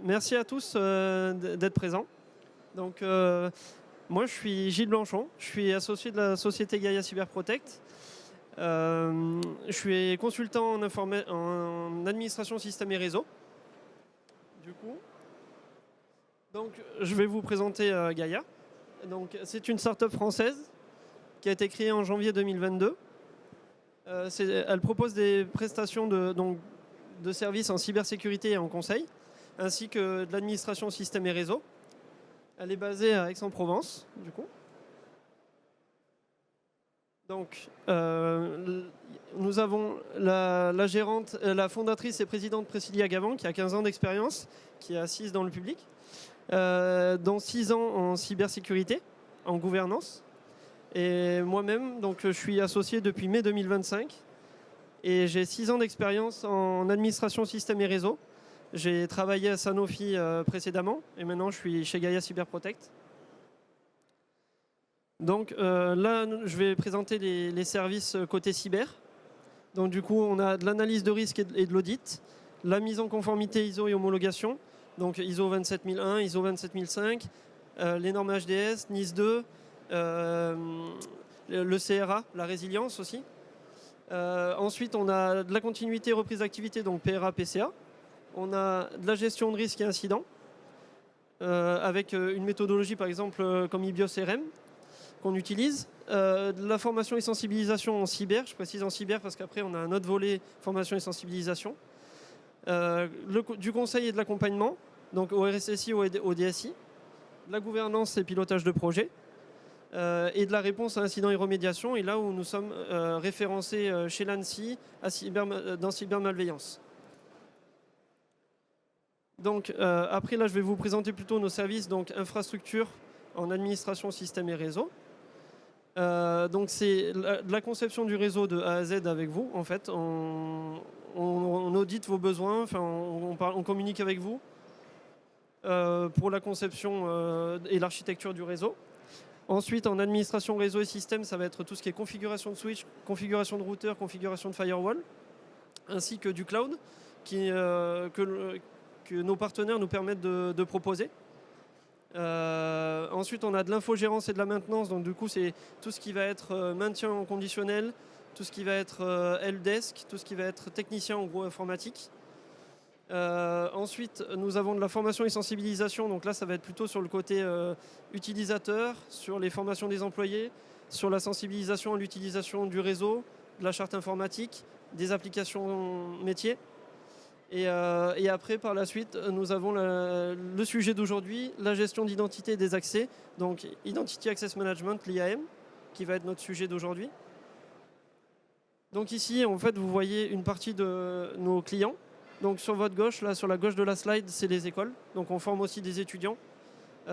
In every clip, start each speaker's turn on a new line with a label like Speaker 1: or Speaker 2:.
Speaker 1: Merci à tous d'être présents. Donc, moi, je suis Gilles Blanchon, je suis associé de la société Gaia Cyberprotect. Je suis consultant en administration système et réseau. Du coup, donc, je vais vous présenter Gaia. Donc, c'est une start-up française qui a été créée en janvier 2022. Elle propose des prestations de services en cybersécurité et en conseil, ainsi que de l'administration système et réseau. Elle est basée à Aix-en-Provence, du coup. Donc, nous avons la gérante, la fondatrice et présidente Priscilla Gavant, qui a 15 ans d'expérience, qui est assise dans le public, dont 6 ans en cybersécurité, en gouvernance. Et moi-même, donc, je suis associé depuis mai 2025, et j'ai 6 ans d'expérience en administration système et réseau. J'ai travaillé à Sanofi précédemment et maintenant je suis chez Gaia Cyberprotect. Donc là, je vais présenter les services côté cyber. Donc du coup, on a de l'analyse de risque et de l'audit, la mise en conformité ISO et homologation, donc ISO 27001, ISO 27005, les normes HDS, NIS 2, le CRA, la résilience aussi. Ensuite, on a de la continuité et reprise d'activité, donc PRA, PCA. On a de la gestion de risques et incidents, avec une méthodologie par exemple comme IBIOS RM qu'on utilise. De la formation et sensibilisation en cyber, je précise en cyber parce qu'après on a un autre volet formation et sensibilisation. Du conseil et de l'accompagnement, donc au RSSI, au DSI. De la gouvernance et pilotage de projet. Et de la réponse à incidents et remédiation, et là où nous sommes référencés chez l'ANSSI dans cybermalveillance. Donc après là je vais vous présenter plutôt nos services, donc infrastructure en administration système et réseau. Donc c'est la conception du réseau de A à Z avec vous en fait. On audite vos besoins, enfin on communique avec vous pour la conception et l'architecture du réseau. Ensuite en administration réseau et système, ça va être tout ce qui est configuration de switch, configuration de routeur, configuration de firewall, ainsi que du cloud que nos partenaires nous permettent de proposer. Ensuite, on a de l'infogérance et de la maintenance. Donc, du coup, c'est tout ce qui va être maintien en conditionnel, tout ce qui va être helpdesk, tout ce qui va être technicien en gros informatique. Ensuite, nous avons de la formation et sensibilisation. Donc là, ça va être plutôt sur le côté utilisateur, sur les formations des employés, sur la sensibilisation à l'utilisation du réseau, de la charte informatique, des applications métiers. Et après, par la suite, nous avons le sujet d'aujourd'hui, la gestion d'identité et des accès, donc Identity Access Management, l'IAM, qui va être notre sujet d'aujourd'hui. Donc ici, en fait, vous voyez une partie de nos clients. Donc sur votre gauche, là, sur la gauche de la slide, c'est les écoles. Donc on forme aussi des étudiants. Et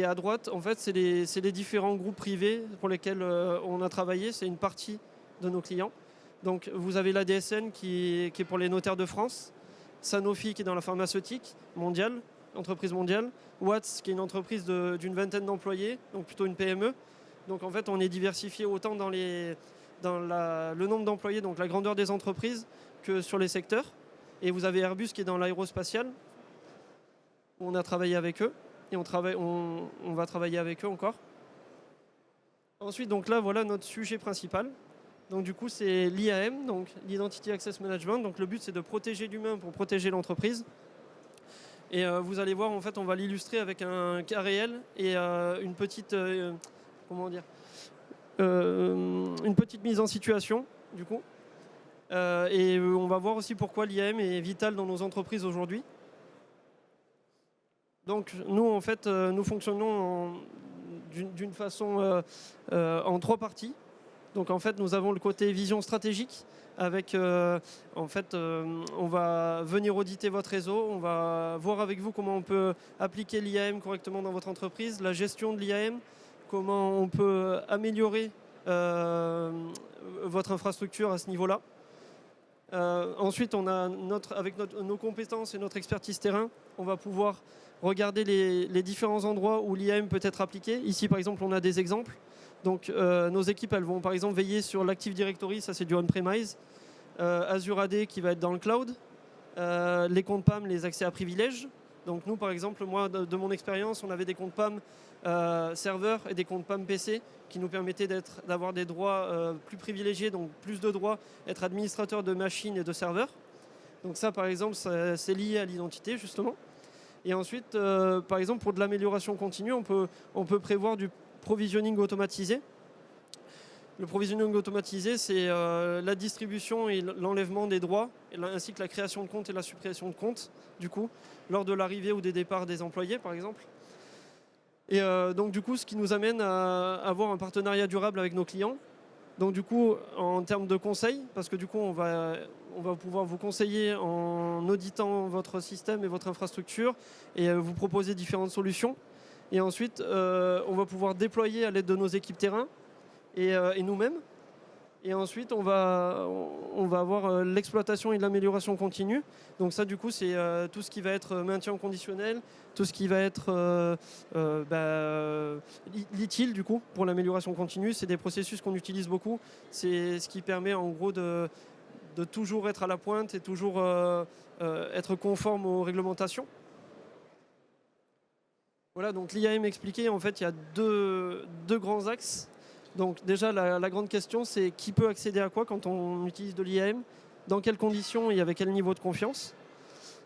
Speaker 1: à droite, en fait, c'est les différents groupes privés pour lesquels on a travaillé. C'est une partie de nos clients. Donc vous avez la DSN qui est pour les notaires de France, Sanofi qui est dans la pharmaceutique mondiale, entreprise mondiale, Watts qui est une entreprise d'une vingtaine d'employés, donc plutôt une PME. Donc en fait on est diversifié autant dans le nombre d'employés, donc la grandeur des entreprises, que sur les secteurs. Et vous avez Airbus qui est dans l'aérospatial, où on a travaillé avec eux, et on va travailler avec eux encore. Ensuite, donc là voilà notre sujet principal. Donc du coup, c'est l'IAM, donc l'Identity Access Management. Donc le but, c'est de protéger l'humain pour protéger l'entreprise. Et vous allez voir, en fait, on va l'illustrer avec un cas réel et une petite, une petite mise en situation, du coup. Et on va voir aussi pourquoi l'IAM est vitale dans nos entreprises aujourd'hui. Donc nous, en fait, nous fonctionnons d'une façon en 3 parties. Donc en fait, nous avons le côté vision stratégique avec, on va venir auditer votre réseau, on va voir avec vous comment on peut appliquer l'IAM correctement dans votre entreprise, la gestion de l'IAM, comment on peut améliorer votre infrastructure à ce niveau-là. Ensuite, on a avec nos compétences et notre expertise terrain, on va pouvoir regarder les différents endroits où l'IAM peut être appliquée. Ici, par exemple, on a des exemples. Donc nos équipes, elles vont par exemple veiller sur l'Active Directory, ça c'est du on-premise, Azure AD qui va être dans le cloud, les comptes PAM, les accès à privilèges. Donc nous, par exemple, moi, de mon expérience, on avait des comptes PAM serveurs et des comptes PAM PC qui nous permettaient d'avoir des droits plus privilégiés, donc plus de droits, être administrateur de machines et de serveurs. Donc ça, par exemple, c'est lié à l'identité, justement. Et ensuite, par exemple, pour de l'amélioration continue, on peut prévoir du provisioning automatisé. Le provisioning automatisé, c'est la distribution et l'enlèvement des droits, ainsi que la création de comptes et la suppression de comptes, du coup, lors de l'arrivée ou des départs des employés, par exemple. Et donc, du coup, ce qui nous amène à avoir un partenariat durable avec nos clients. Donc, du coup, en termes de conseils, parce que du coup, on va pouvoir vous conseiller en auditant votre système et votre infrastructure et vous proposer différentes solutions. Et ensuite, on va pouvoir déployer à l'aide de nos équipes terrain et nous-mêmes. Et ensuite, on va avoir l'exploitation et l'amélioration continue. Donc ça, du coup, c'est tout ce qui va être maintien conditionnel, tout ce qui va être l'ITIL, du coup, pour l'amélioration continue. C'est des processus qu'on utilise beaucoup. C'est ce qui permet, en gros, de toujours être à la pointe et toujours être conforme aux réglementations. Voilà, donc l'IAM expliqué, en fait, il y a deux grands axes. Donc déjà, la grande question, c'est qui peut accéder à quoi quand on utilise de l'IAM, dans quelles conditions et avec quel niveau de confiance.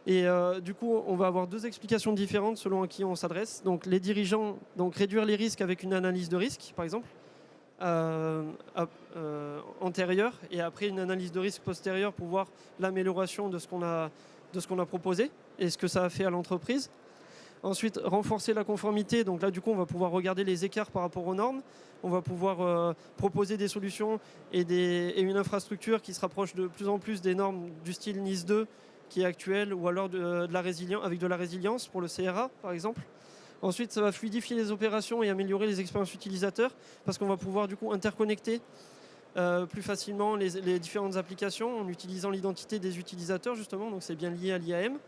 Speaker 1: Et du coup, on va avoir deux explications différentes selon à qui on s'adresse. Donc les dirigeants, donc réduire les risques avec une analyse de risque, par exemple, antérieure, et après une analyse de risque postérieure pour voir l'amélioration de ce qu'on a proposé et ce que ça a fait à l'entreprise. Ensuite, renforcer la conformité. Donc là, du coup, on va pouvoir regarder les écarts par rapport aux normes. On va pouvoir proposer des solutions et une infrastructure qui se rapproche de plus en plus des normes du style NIS 2 qui est actuel, ou alors avec de la résilience pour le CRA, par exemple. Ensuite, ça va fluidifier les opérations et améliorer les expériences utilisateurs parce qu'on va pouvoir du coup interconnecter plus facilement les différentes applications en utilisant l'identité des utilisateurs, justement. Donc c'est bien lié à l'IAM.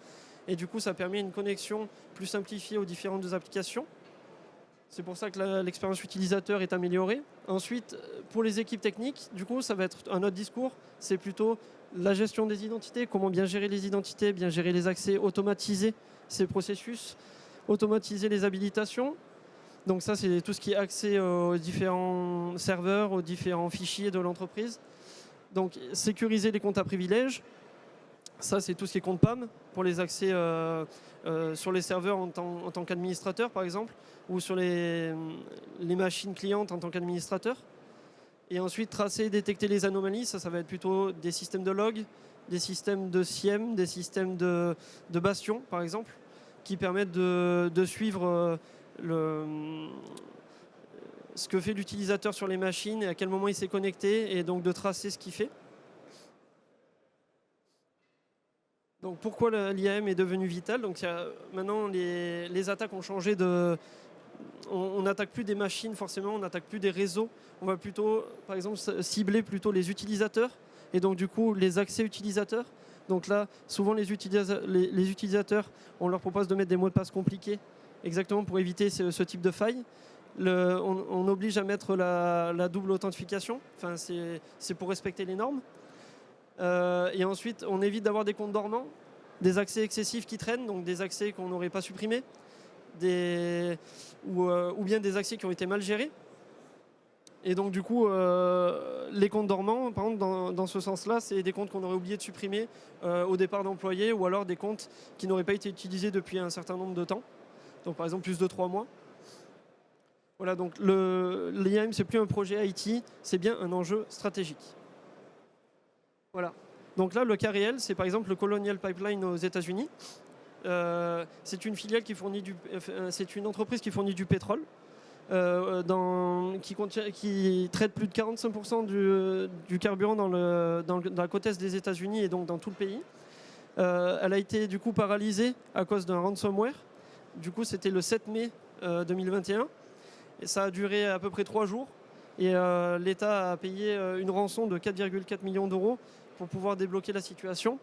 Speaker 1: Et du coup, ça permet une connexion plus simplifiée aux différentes applications. C'est pour ça que l'expérience utilisateur est améliorée. Ensuite, pour les équipes techniques, du coup, ça va être un autre discours. C'est plutôt la gestion des identités, comment bien gérer les identités, bien gérer les accès, automatiser ces processus, automatiser les habilitations. Donc ça, c'est tout ce qui est accès aux différents serveurs, aux différents fichiers de l'entreprise. Donc sécuriser les comptes à privilèges. Ça, c'est tout ce qui est compte PAM pour les accès sur les serveurs en tant qu'administrateur, par exemple, ou sur les machines clientes en tant qu'administrateur. Et ensuite, tracer et détecter les anomalies. Ça va être plutôt des systèmes de log, des systèmes de SIEM, des systèmes de bastion, par exemple, qui permettent de suivre ce que fait l'utilisateur sur les machines et à quel moment il s'est connecté, et donc de tracer ce qu'il fait. Donc pourquoi l'IAM est devenue vitale? Donc maintenant, les attaques ont changé de... On n'attaque plus des machines forcément, on n'attaque plus des réseaux. On va plutôt, par exemple, cibler plutôt les utilisateurs et donc du coup les accès utilisateurs. Donc là, souvent les utilisateurs, on leur propose de mettre des mots de passe compliqués exactement pour éviter ce type de faille. On oblige à mettre la double authentification, enfin, c'est pour respecter les normes. Et ensuite, on évite d'avoir des comptes dormants, des accès excessifs qui traînent, donc des accès qu'on n'aurait pas supprimés, ou bien des accès qui ont été mal gérés. Et donc du coup, les comptes dormants, par exemple, dans ce sens-là, c'est des comptes qu'on aurait oublié de supprimer au départ d'employés, ou alors des comptes qui n'auraient pas été utilisés depuis un certain nombre de temps. Donc par exemple, plus de 3 mois. Voilà, donc l'IAM, c'est plus un projet IT, c'est bien un enjeu stratégique. Voilà. Donc là, le cas réel, c'est par exemple le Colonial Pipeline aux États-Unis. C'est une filiale c'est une entreprise qui fournit du pétrole, qui traite plus de 45% du carburant dans la côte est des États-Unis et donc dans tout le pays. Elle a été du coup paralysée à cause d'un ransomware. Du coup, c'était le 7 mai 2021. Et ça a duré à peu près 3 jours. Et l'État a payé une rançon de 4,4 millions d'euros pour pouvoir débloquer la situation.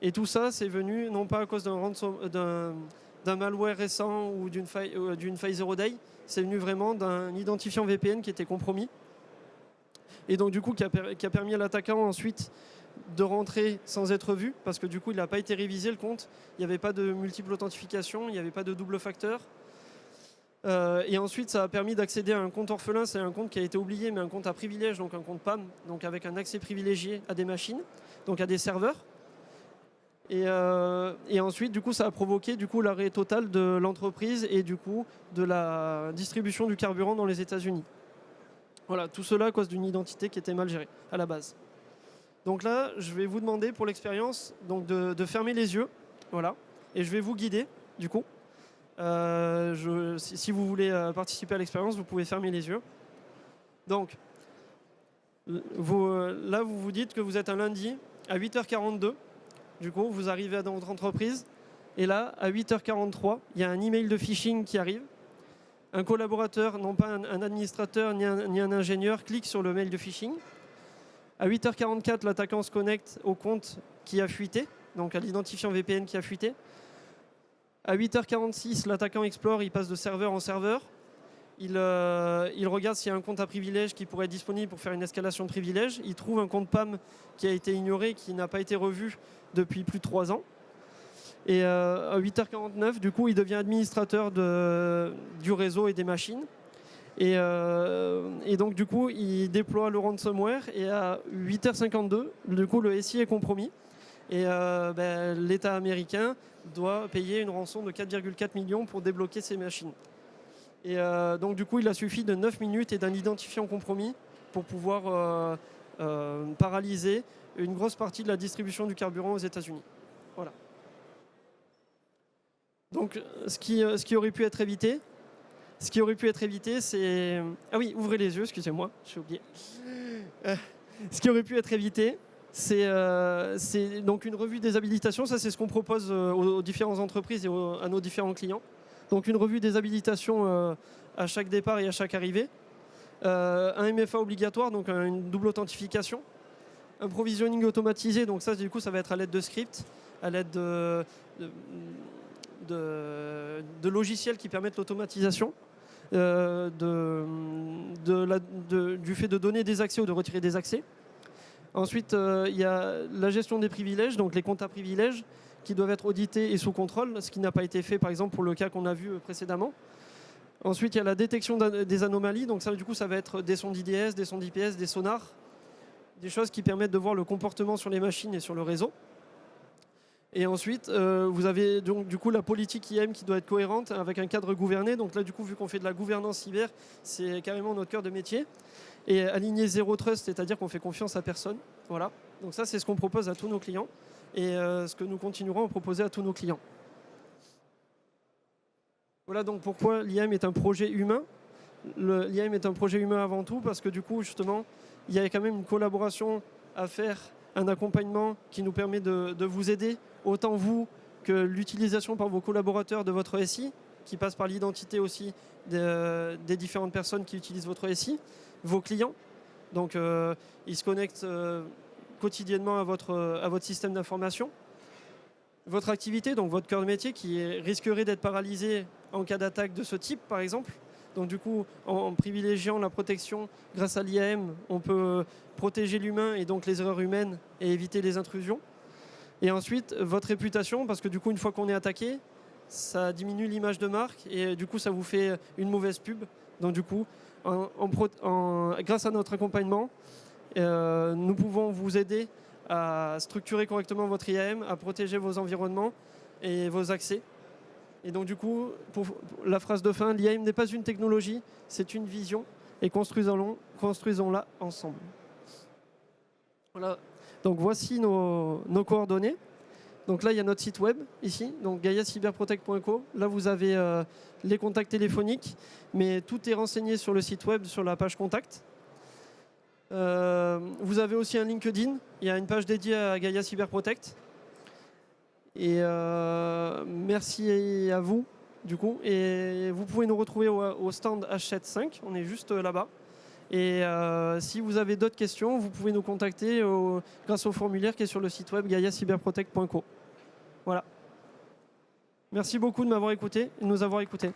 Speaker 1: Et tout ça, c'est venu non pas à cause d'un malware récent ou d'une faille zero day, c'est venu vraiment d'un identifiant VPN qui était compromis. Et donc du coup, qui a permis à l'attaquant ensuite de rentrer sans être vu, parce que du coup, il n'a pas été révisé le compte. Il n'y avait pas de multiple authentification, il n'y avait pas de double facteur. Et ensuite, ça a permis d'accéder à un compte orphelin. C'est un compte qui a été oublié, mais un compte à privilège, donc un compte PAM, donc avec un accès privilégié à des machines, donc à des serveurs. Et ensuite, du coup, ça a provoqué l'arrêt total de l'entreprise et du coup de la distribution du carburant dans les États-Unis. Voilà, tout cela à cause d'une identité qui était mal gérée à la base. Donc là, je vais vous demander pour l'expérience de fermer les yeux, voilà, et je vais vous guider, du coup. Si vous voulez participer à l'expérience, vous pouvez fermer les yeux. Donc, là, vous vous dites que vous êtes un lundi à 8h42. Du coup, vous arrivez dans votre entreprise. Et là, à 8h43, il y a un email de phishing qui arrive. Un collaborateur, non pas un administrateur ni un ingénieur, clique sur le mail de phishing. À 8h44, l'attaquant se connecte au compte qui a fuité, donc à l'identifiant VPN qui a fuité. À 8h46, l'attaquant explore, il passe de serveur en serveur. Il regarde s'il y a un compte à privilège qui pourrait être disponible pour faire une escalation de privilèges. Il trouve un compte PAM qui a été ignoré, qui n'a pas été revu depuis plus de 3 ans. Et à 8h49, du coup, il devient administrateur du réseau et des machines. Et donc, du coup, il déploie le ransomware. Et à 8h52, du coup, le SI est compromis. Et l'État américain doit payer une rançon de 4,4 millions pour débloquer ces machines. Et donc, du coup, il a suffi de 9 minutes et d'un identifiant compromis pour pouvoir paralyser une grosse partie de la distribution du carburant aux États-Unis. Voilà. Donc, ce qui aurait pu être évité, c'est... Ah oui, ouvrez les yeux, excusez-moi, j'ai oublié. Ce qui aurait pu être évité, c'est donc une revue des habilitations. Ça, c'est ce qu'on propose aux différentes entreprises et à nos différents clients. Donc, une revue des habilitations à chaque départ et à chaque arrivée. Un MFA obligatoire, donc une double authentification. Un provisioning automatisé, donc ça, du coup, ça va être à l'aide de scripts, à l'aide de logiciels qui permettent l'automatisation, du fait de donner des accès ou de retirer des accès. Ensuite, il y a la gestion des privilèges, donc les comptes à privilèges qui doivent être audités et sous contrôle, ce qui n'a pas été fait, par exemple, pour le cas qu'on a vu précédemment. Ensuite, il y a la détection des anomalies, donc ça, du coup, ça va être des sons d'IDS, des sons d'IPS, des sonars, des choses qui permettent de voir le comportement sur les machines et sur le réseau. Et ensuite, vous avez donc du coup la politique IAM qui doit être cohérente avec un cadre gouverné. Donc là, du coup, vu qu'on fait de la gouvernance cyber, c'est carrément notre cœur de métier. Et aligner zéro trust, c'est-à-dire qu'on fait confiance à personne. Voilà. Donc ça, c'est ce qu'on propose à tous nos clients et ce que nous continuerons à proposer à tous nos clients. Voilà donc pourquoi l'IAM est un projet humain. L'IAM est un projet humain avant tout parce que du coup, justement, il y a quand même une collaboration à faire, un accompagnement qui nous permet de vous aider, autant vous que l'utilisation par vos collaborateurs de votre SI, qui passe par l'identité aussi des différentes personnes qui utilisent votre SI, vos clients. Donc, ils se connectent quotidiennement à votre système d'information. Votre activité, donc votre cœur de métier, qui risquerait d'être paralysé en cas d'attaque de ce type, par exemple. Donc du coup, en privilégiant la protection grâce à l'IAM, on peut protéger l'humain et donc les erreurs humaines et éviter les intrusions. Et ensuite, votre réputation, parce que du coup, une fois qu'on est attaqué, ça diminue l'image de marque et du coup, ça vous fait une mauvaise pub. Donc du coup, grâce à notre accompagnement, nous pouvons vous aider à structurer correctement votre IAM, à protéger vos environnements et vos accès. Et donc du coup, pour la phrase de fin, l'IAM n'est pas une technologie, c'est une vision et construisons-la ensemble. Voilà, donc voici nos coordonnées. Donc là, il y a notre site web ici, donc gaiacyberprotect.co. Là, vous avez les contacts téléphoniques, mais tout est renseigné sur le site web, sur la page contact. Vous avez aussi un LinkedIn, il y a une page dédiée à Gaia Cyberprotect. Et merci à vous, du coup. Et vous pouvez nous retrouver au stand H75, on est juste là-bas. Et si vous avez d'autres questions, vous pouvez nous contacter grâce au formulaire qui est sur le site web gaiacyberprotect.co. Voilà. Merci beaucoup de m'avoir écouté et de nous avoir écoutés.